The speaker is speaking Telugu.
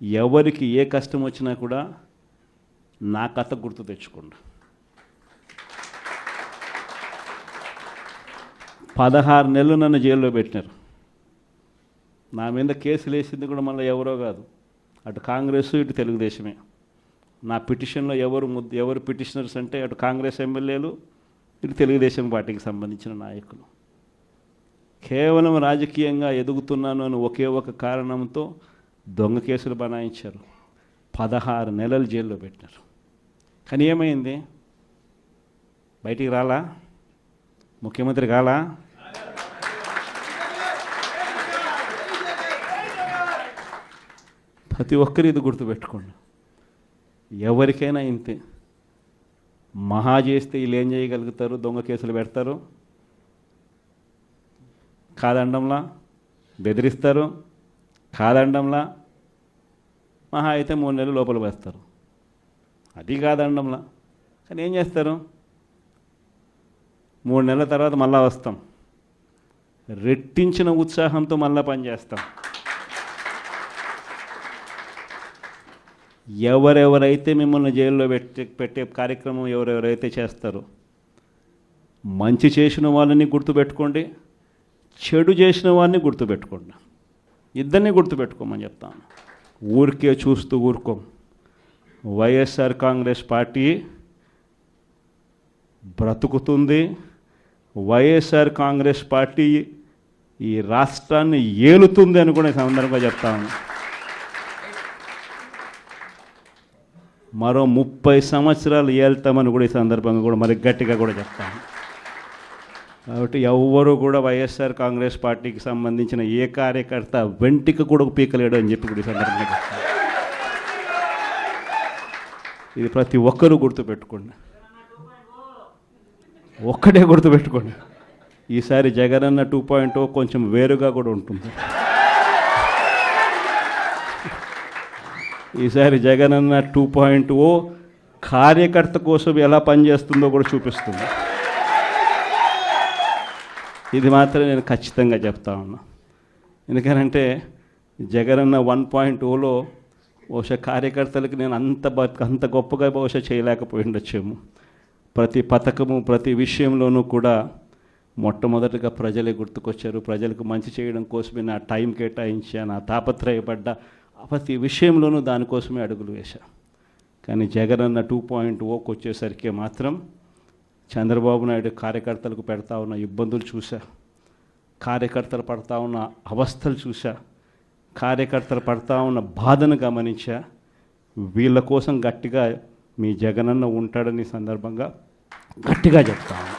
ఎవరికి ఏ కష్టం వచ్చినా కూడా నా కథ గుర్తు తెచ్చుకోండి. 16 నెలలు నన్ను జైల్లో పెట్టినారు. నా మీద కేసులు వేసింది కూడా మళ్ళీ ఎవరో కాదు, అటు కాంగ్రెస్ ఇటు తెలుగుదేశమే. నా పిటిషన్లో ఎవరు పిటిషనర్స్ అంటే అటు కాంగ్రెస్ ఎమ్మెల్యేలు ఇటు తెలుగుదేశం పార్టీకి సంబంధించిన నాయకులు. కేవలం రాజకీయంగా ఎదుగుతున్నాను అని ఒకే ఒక కారణంతో దొంగ కేసులు బనాయించారు. 16 నెలలు జైల్లో పెట్టినారు. కానీ ఏమైంది? బయటికి రాలా? ముఖ్యమంత్రి కాలా? ప్రతి ఒక్కరు ఇది గుర్తుపెట్టుకోండి. ఎవరికైనా ఇంతే. మహా చేస్తే వీళ్ళు ఏం చేయగలుగుతారు? దొంగ కేసులు పెడతారు, కాదండంలా బెదిరిస్తారు, కాదండంలా మహా అయితే 3 నెలలు లోపల వేస్తారు, అది కాదండంలా. కానీ ఏం చేస్తారు? 3 నెలల తర్వాత మళ్ళా వస్తాం, రెట్టించిన ఉత్సాహంతో మళ్ళా పనిచేస్తాం. ఎవరెవరైతే మిమ్మల్ని జైల్లో పెట్టే కార్యక్రమం ఎవరెవరైతే చేస్తారో, మంచి చేసిన వాళ్ళని గుర్తుపెట్టుకోండి, చెడు చేసిన వాడిని గుర్తుపెట్టుకోండి. ఇద్దరిని గుర్తుపెట్టుకోమని చెప్తాను. ఊరికే చూస్తూ ఊరుకోం. వైఎస్ఆర్ కాంగ్రెస్ పార్టీ బ్రతుకుతుంది. వైఎస్ఆర్ కాంగ్రెస్ పార్టీ ఈ రాష్ట్రాన్ని ఏలుతుంది అని కూడా ఈ సందర్భంగా చెప్తాను. మరో 30 సంవత్సరాలు ఏళ్తామని కూడా ఈ సందర్భంగా కూడా మరి గట్టిగా కూడా చెప్తాను. కాబట్టి ఎవ్వరూ కూడా వైఎస్ఆర్ కాంగ్రెస్ పార్టీకి సంబంధించిన ఏ కార్యకర్త వెంటికి కూడా పీకలేడు అని చెప్పి కూడా ఈ సందర్భంగా చెప్తాను. ఇది ప్రతి ఒక్కరూ గుర్తుపెట్టుకోండి. ఒక్కటే గుర్తుపెట్టుకోండి, ఈసారి జగనన్న 2.0 కొంచెం వేరుగా కూడా ఉంటుంది. ఈసారి జగనన్న 2.0 కార్యకర్త కోసం ఎలా పనిచేస్తుందో కూడా చూపిస్తుంది. ఇది మాత్రం నేను ఖచ్చితంగా చెప్తా ఉన్నా. ఎందుకనంటే జగనన్న 1.0లో బహుశా కార్యకర్తలకు నేను అంత గొప్పగా బహుశా చేయలేకపోయి ఉండొచ్చేమో. ప్రతి పథకము ప్రతి విషయంలోనూ కూడా మొట్టమొదటిగా ప్రజలే గుర్తుకొచ్చారు. ప్రజలకు మంచి చేయడం కోసమే నా టైం కేటాయించా, నా తాపత్రయపడ్డా, ప్రతి విషయంలోనూ దానికోసమే అడుగులు వేశా. కానీ జగనన్న 2.0కి వచ్చేసరికి మాత్రం చంద్రబాబు నాయుడు కార్యకర్తలకు పెడతా ఉన్న ఇబ్బందులు చూసా, కార్యకర్తలు పడతా ఉన్న అవస్థలు చూసా, కార్యకర్తలు పడతా ఉన్న బాధను గమనించా. వీళ్ళ కోసం గట్టిగా మీ జగనన్న ఉంటాడని సందర్భంగా గట్టిగా చెప్తాను.